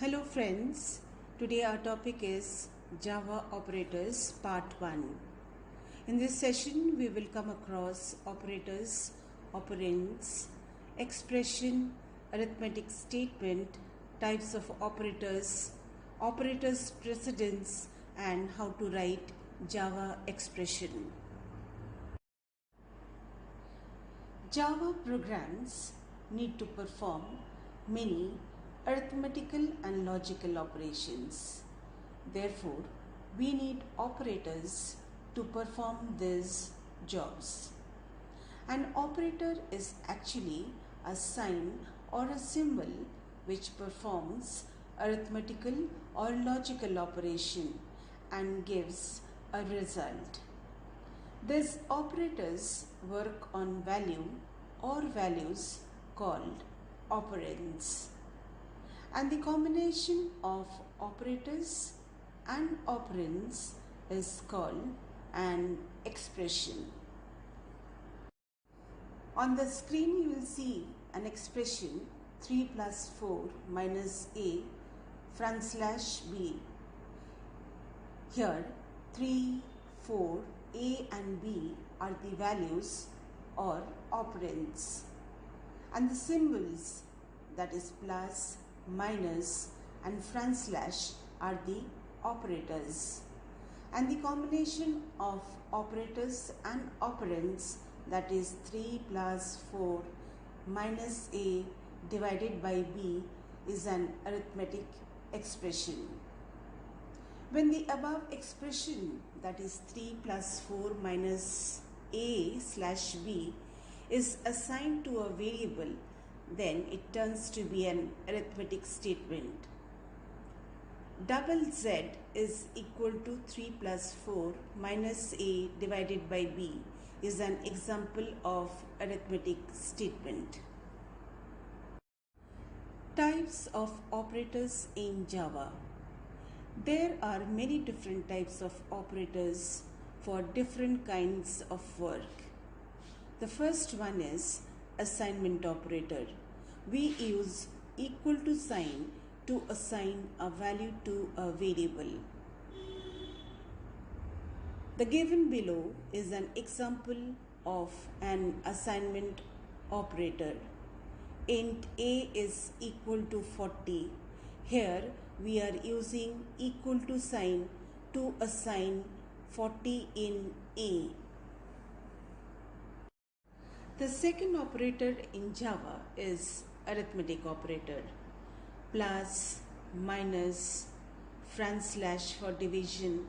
Hello friends, today our topic is Java operators part 1. In this session we will come across operators, operands, expression, arithmetic statement, types of operators, operators precedence and how to write Java expression. Java programs need to perform many arithmetical and logical operations. Therefore, we need operators to perform these jobs. An operator is actually a sign or a symbol which performs arithmetical or logical operation and gives a result. These operators work on value or values called operands. And the combination of operators and operands is called an expression. On the screen you will see an expression 3 plus 4 minus a /b. Here 3, 4, a and b are the values or operands, and the symbols, that is plus, minus and / are the operators, and the combination of operators and operands, that is 3 plus 4 minus a divided by b, is an arithmetic expression. When the above expression, that is 3 plus 4 minus a/b, is assigned to a variable, then it turns to be an arithmetic statement. Double Z is equal to 3 plus 4 minus a divided by b is an example of arithmetic statement. Types of operators in Java. There are many different types of operators for different kinds of work. The first one is assignment operator. We use equal to sign to assign a value to a variable. The given below is an example of an assignment operator. Int a is equal to 40. Here we are using equal to sign to assign 40 in a. The second operator in Java is arithmetic operator. Plus, minus, / for division,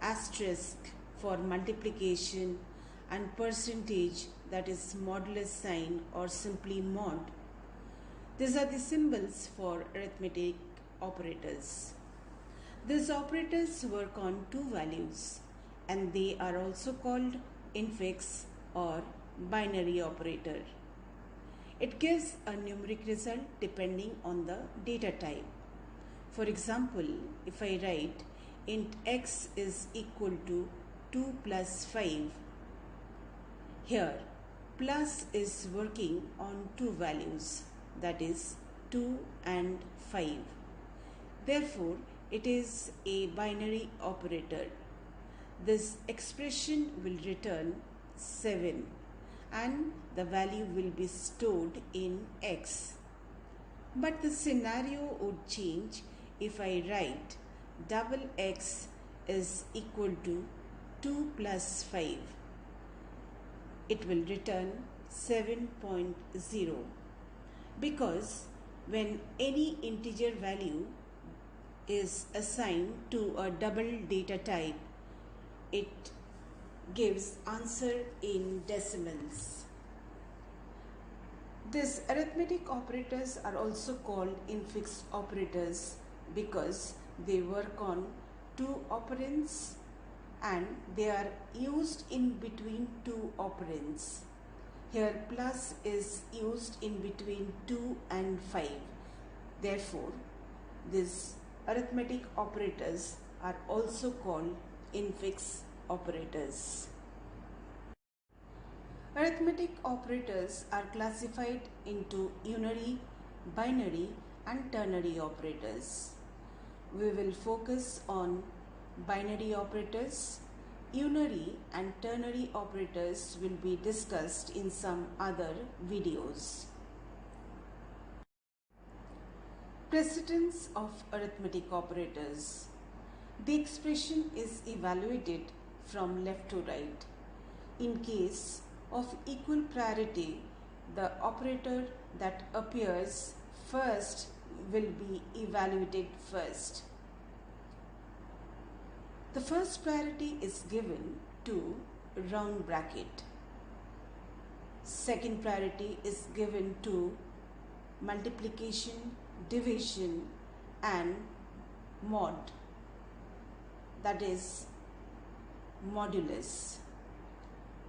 asterisk for multiplication, and percentage, that is modulus sign or simply mod. These are the symbols for arithmetic operators. These operators work on two values and they are also called infix or binary operator. It gives a numeric result depending on the data type. For example, if I write int x is equal to 2 plus 5, here plus is working on two values, that is 2 and 5. Therefore, it is a binary operator. This expression will return 7 and the value will be stored in x. But the scenario would change if I write double x is equal to 2 plus 5. It will return 7.0, because when any integer value is assigned to a double data type, it gives answer in decimals. These arithmetic operators are also called infix operators because they work on two operands and they are used in between two operands. Here plus is used in between 2 and 5. Therefore, these arithmetic operators are also called infix operators. Arithmetic operators are classified into unary, binary and ternary operators. We will focus on binary operators. Unary and ternary operators will be discussed in some other videos. Precedence of arithmetic operators. The expression is evaluated from left to right. In case of equal priority, the operator that appears first will be evaluated first. The first priority is given to round bracket. Second priority is given to multiplication, division and mod, that is modulus.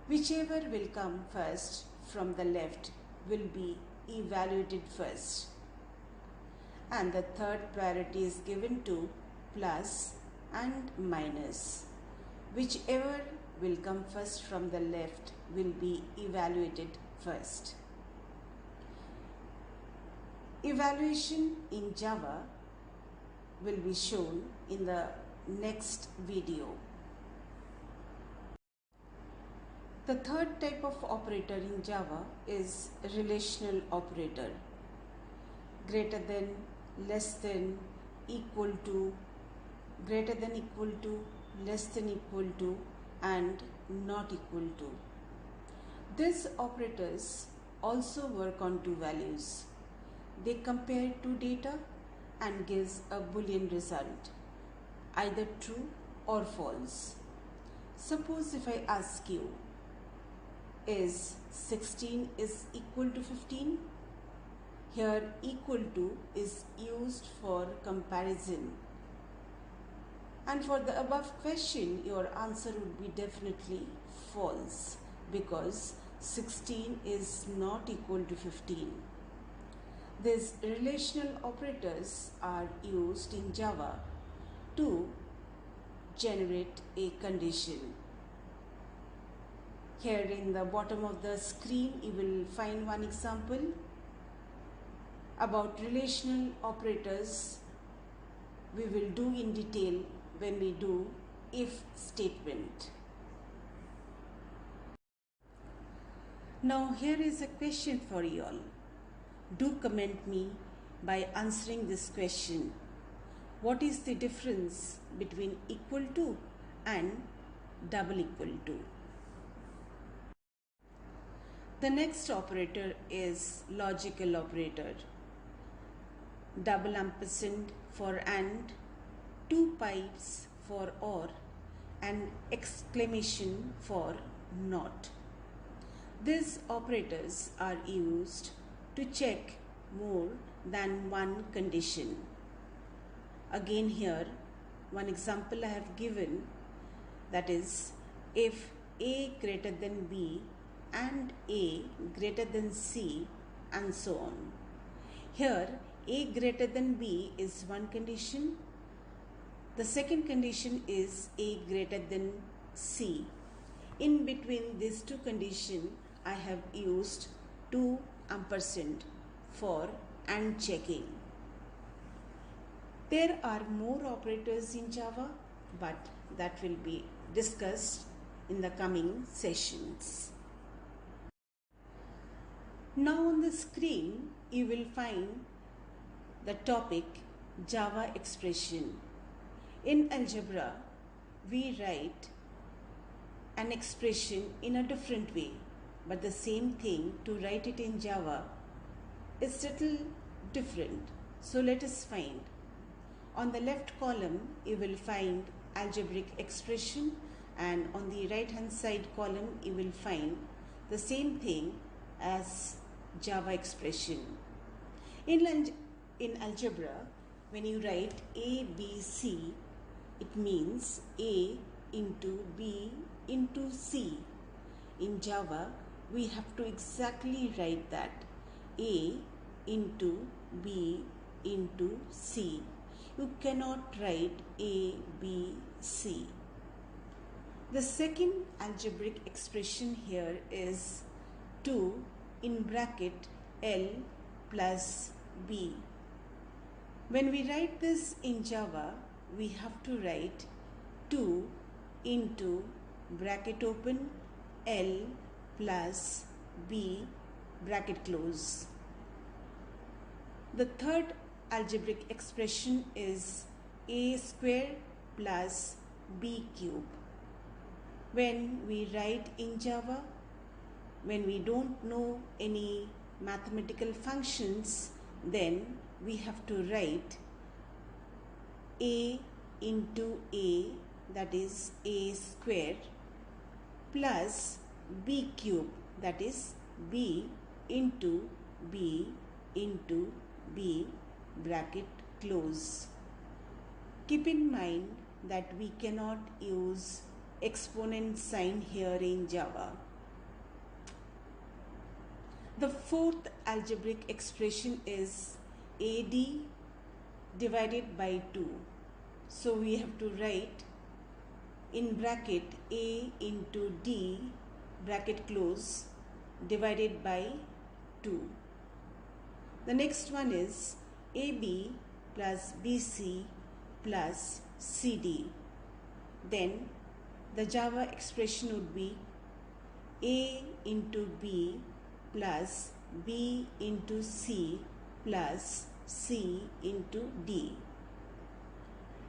Whichever will come first from the left will be evaluated first. And the third priority is given to plus and minus. Whichever will come first from the left will be evaluated first. Evaluation in Java will be shown in the next video. The third type of operator in Java is relational operator. Greater than, less than, equal to, greater than equal to, less than equal to and not equal to. These operators also work on two values. They compare two data and gives a Boolean result, either true or false. Suppose if I ask you, is 16 is equal to 15? Here equal to is used for comparison. And for the above question, your answer would be definitely false because 16 is not equal to 15. These relational operators are used in Java to generate a condition. Here in the bottom of the screen, you will find one example about relational operators. We will do in detail when we do if statement. Now here is a question for you all. Do comment me by answering this question. What is the difference between equal to and double equal to? The next operator is logical operator. Double ampersand for and, two pipes for or, and exclamation for not. These operators are used to check more than one condition. Again here, one example I have given, that is, if A greater than B and A greater than C and so on. Here A greater than B is one condition. The second condition is A greater than C. In between these two conditions, I have used two ampersand for and checking. There are more operators in Java, but that will be discussed in the coming sessions. Now on the screen, you will find the topic Java expression. In algebra, we write an expression in a different way, but the same thing to write it in Java is little different. So let us find. On the left column, you will find algebraic expression, and on the right hand side column, you will find the same thing as Java expression. In algebra, when you write A, B, C, it means A into B into C. In Java, we have to exactly write that A into B into C. You cannot write A, B, C. The second algebraic expression here is 2 in bracket L plus B. When we write this in Java, we have to write 2 into bracket open L plus B bracket close. The third algebraic expression is a square plus b cube. When we write in Java, when we don't know any mathematical functions, then we have to write a into a, that is a square, plus b cube, that is b into b into b bracket close. Keep in mind that we cannot use exponent sign here in Java. The fourth algebraic expression is AD divided by 2. So we have to write in bracket A into D bracket close divided by 2. The next one is AB plus BC plus CD. Then the Java expression would be A into B plus B into C plus C into D.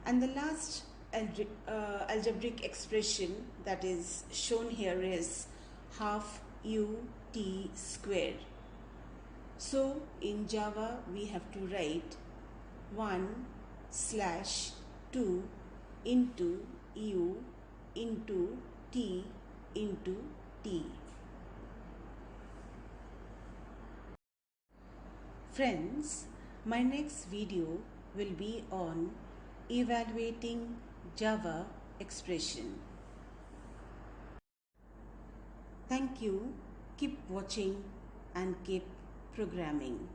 And the last algebraic expression that is shown here is half ut square. So in Java we have to write 1/2 into u into t into t. Friends, my next video will be on evaluating Java expression. Thank you. Keep watching and keep programming.